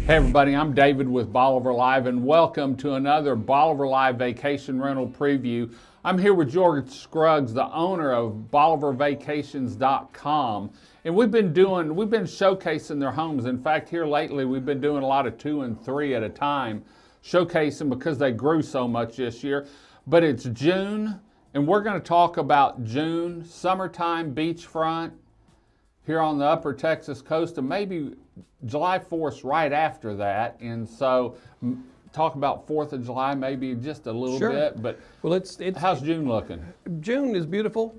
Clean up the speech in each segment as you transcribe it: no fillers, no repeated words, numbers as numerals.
Hey everybody, I'm David with Bolivar Live and welcome to another Bolivar Live Vacation Rental Preview. I'm here with George Scruggs, the owner of BolivarVacations.com, and we've been showcasing their homes. In fact, here lately we've been doing a lot of 2 and 3 at a time, showcasing because they grew so much this year. But it's June, and we're going to talk about June, summertime beachfront here on the upper Texas coast, and maybe July 4th right after that. And so talk about 4th of July maybe just a little bit, but well, it's how's June looking? June is beautiful.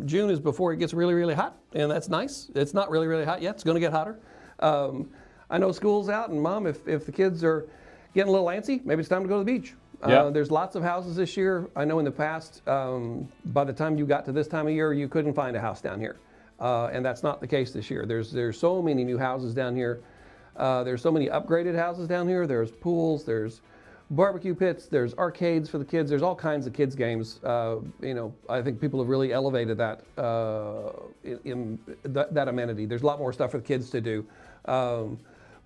June is before it gets really, really hot, and that's nice. It's not really, really hot yet. It's going to get hotter. I know school's out, and Mom, if the kids are getting a little antsy, maybe it's time to go to the beach. There's lots of houses this year. I know in the past, by the time you got to this time of year, you couldn't find a house down here. And that's not the case this year. There's so many new houses down here. There's so many upgraded houses down here. There's pools, there's barbecue pits, there's arcades for the kids. There's all kinds of kids games. I think people have really elevated that that amenity. There's a lot more stuff for the kids to do.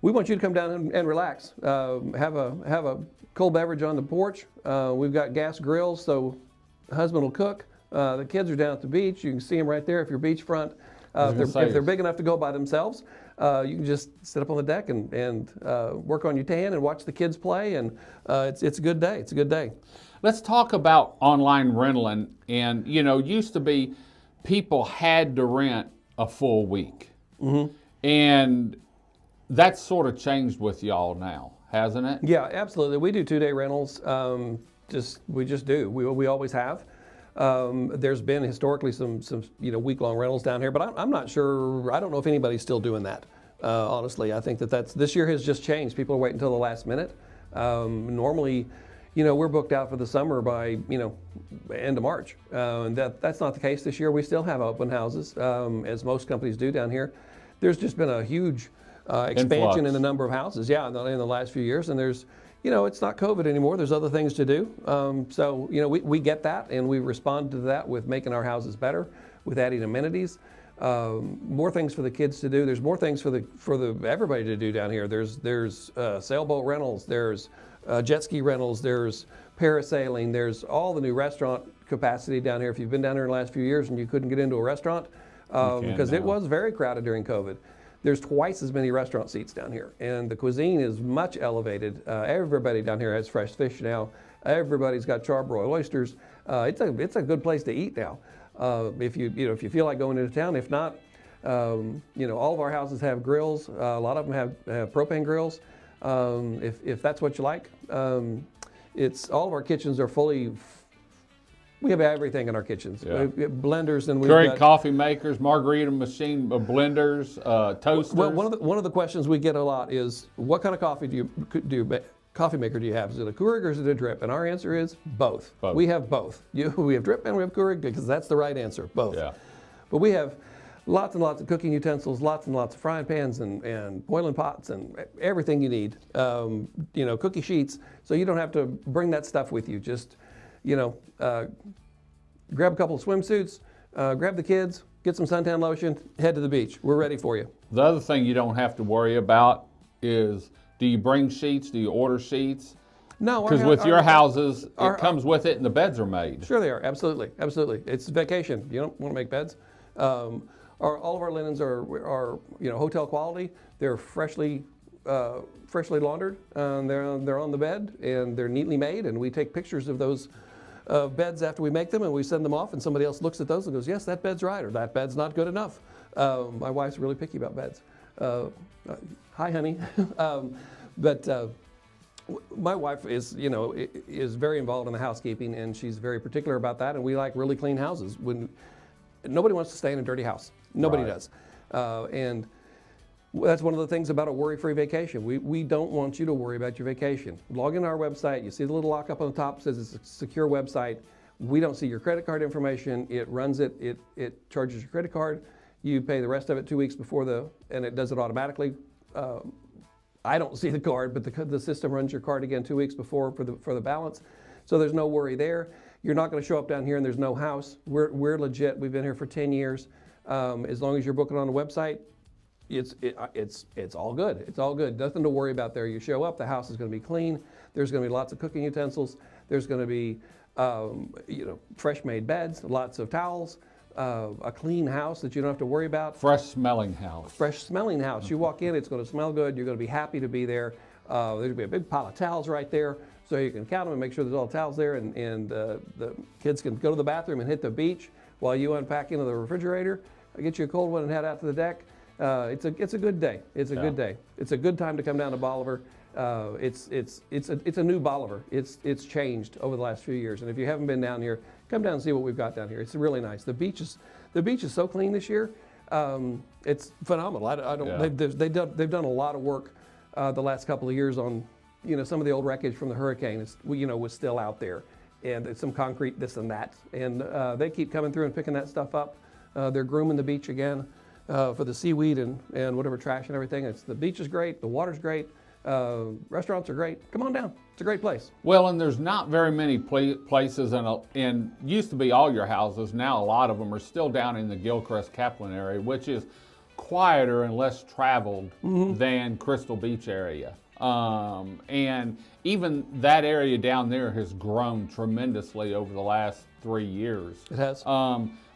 We want you to come down and relax. Have a cold beverage on the porch. We've got gas grills, so husband will cook. The kids are down at the beach. You can see them right there if you're beachfront. If they're big enough to go by themselves, you can just sit up on the deck and work on your tan and watch the kids play, and it's a good day. It's a good day. Let's talk about online rental, and used to be people had to rent a full week. Mm-hmm. And that's sort of changed with y'all now, hasn't it? Yeah, absolutely. We do 2-day rentals. We just do. We always have. There's been historically some week-long rentals down here, but I'm not sure. I don't know if anybody's still doing that. Honestly, I think that's this year has just changed. People are waiting until the last minute. Normally, we're booked out for the summer by end of March, and that's not the case this year. We still have open houses, as most companies do down here. There's just been a huge expansion in the number of houses, in the last few years, and there's. It's not COVID anymore. There's other things to do. We get that, and we respond to that with making our houses better, with adding amenities, more things for the kids to do. There's more things for everybody to do down here. There's sailboat rentals. There's jet ski rentals. There's parasailing. There's all the new restaurant capacity down here. If you've been down here in the last few years and you couldn't get into a restaurant, because it was very crowded during COVID. There's twice as many restaurant seats down here, and the cuisine is much elevated. Everybody down here has fresh fish now. Everybody's got charbroiled oysters. It's a good place to eat now. If you feel like going into town. If not, all of our houses have grills. A lot of them have propane grills. If that's what you like, all of our kitchens are fully. We have everything in our kitchens. Yeah. We have blenders, and we've got coffee makers, margarita machine, blenders, toasters. Well, one of the questions we get a lot is, what kind of coffee coffee maker do you have? Is it a Keurig or is it a drip? And our answer is both. We have both. We have drip and we have Keurig, because that's the right answer, both. Yeah. But we have lots and lots of cooking utensils, lots and lots of frying pans and boiling pots and everything you need. Cookie sheets, so you don't have to bring that stuff with you. Just grab a couple of swimsuits, grab the kids, get some suntan lotion, head to the beach. We're ready for you. The other thing you don't have to worry about is, do you bring sheets? Do you order sheets? No. Because with your houses, it comes with it and the beds are made. Sure they are, absolutely, absolutely. It's vacation. You don't want to make beds. All of our linens are hotel quality. They're freshly laundered. They're on the bed, and they're neatly made, and we take pictures of those beds after we make them, and we send them off, and somebody else looks at those and goes, yes, that bed's right, or that bed's not good enough. My wife's really picky about beds. Hi, honey. But my wife is very involved in the housekeeping, and she's very particular about that, and we like really clean houses. Nobody wants to stay in a dirty house. Nobody does. And that's one of the things about a worry-free vacation. We don't want you to worry about your vacation. Log in our website. You see the little lock up on the top, says it's a secure website. We don't see your credit card information. It runs it. It charges your credit card. You pay the rest of it 2 weeks before and it does it automatically. I don't see the card, but the system runs your card again 2 weeks before for the balance. So there's no worry there. You're not going to show up down here and there's no house. We're legit. We've been here for 10 years. As long as you're booking on the website, it's all good. It's all good. Nothing to worry about there. You show up, the house is going to be clean. There's going to be lots of cooking utensils. There's going to be fresh made beds, lots of towels, a clean house that you don't have to worry about. Fresh smelling house. Fresh smelling house. You walk in, it's going to smell good. You're going to be happy to be there. There's going to be a big pile of towels right there, so you can count them and make sure there's all the towels there, and the kids can go to the bathroom and hit the beach while you unpack into the refrigerator, get you a cold one and head out to the deck. It's a good day. It's a good day. It's a good time to come down to Bolivar. It's a new Bolivar. It's changed over the last few years, and if you haven't been down here, come down and see what we've got down here. It's really nice. The beach is so clean this year. It's phenomenal. They've done a lot of work the last couple of years on some of the old wreckage from the hurricane. Was still out there, and some concrete, this and that, and they keep coming through and picking that stuff up. They're grooming the beach again for the seaweed and whatever trash and everything. The beach is great. The water's great. Restaurants are great. Come on down. It's a great place. Well, and there's not very many places, and used to be all your houses. Now a lot of them are still down in the Gilchrist Kaplan area, which is quieter and less traveled than Crystal Beach area. And even that area down there has grown tremendously over the last 3 years. It has.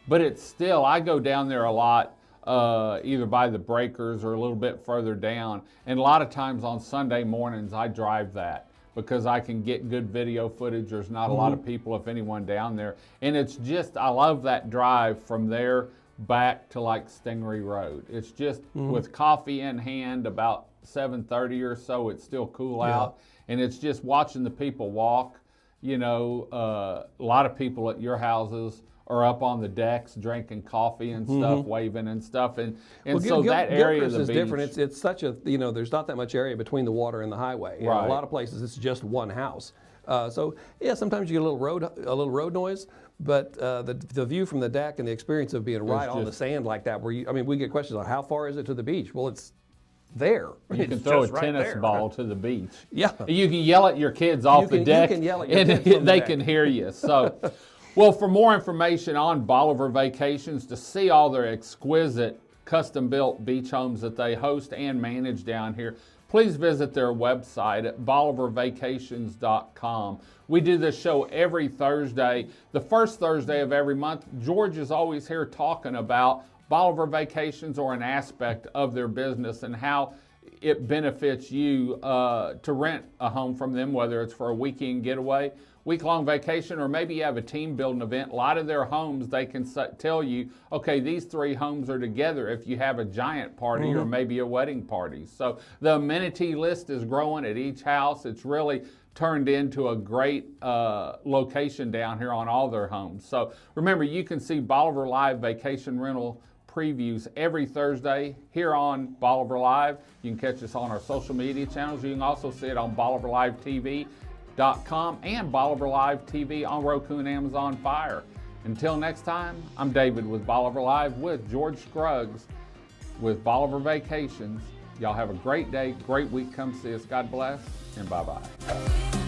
But it's still, I go down there a lot, either by the breakers or a little bit further down. And a lot of times on Sunday mornings, I drive that because I can get good video footage. There's not a lot of people, if anyone, down there. And it's just, I love that drive from there back to like Stingery Road. It's just with coffee in hand, about 7:30 or so, it's still cool out. And it's just watching the people walk. A lot of people at your houses are up on the decks drinking coffee and stuff, waving and stuff, and so that area of the is beach different. It's such a there's not that much area between the water and the highway. Right. A lot of places it's just one house. So yeah, sometimes you get a little road noise, but the view from the deck and the experience of being right on the sand like that, we get questions on how far is it to the beach? Well, it's there. You can throw a tennis ball to the beach. Yeah. You can yell at your kids off the deck, you can yell at your and kids from the they deck. can hear you. So. Well, for more information on Bolivar Vacations, to see all their exquisite custom-built beach homes that they host and manage down here, please visit their website at bolivarvacations.com. We do this show every Thursday. The first Thursday of every month, George is always here talking about Bolivar Vacations or an aspect of their business and how it benefits you to rent a home from them, whether it's for a weekend getaway, week-long vacation, or maybe you have a team building event. A lot of their homes, they can tell you, okay, these 3 homes are together if you have a giant party or maybe a wedding party. So the amenity list is growing at each house. It's really turned into a great location down here on all their homes. So remember, you can see Bolivar Live vacation rental previews every Thursday here on Bolivar Live. You can catch us on our social media channels. You can also see it on BolivarLiveTV.com and Bolivar Live TV on Roku and Amazon Fire. Until next time, I'm David with Bolivar Live with George Scruggs with Bolivar Vacations. Y'all have a great day, great week. Come see us. God bless, and bye-bye.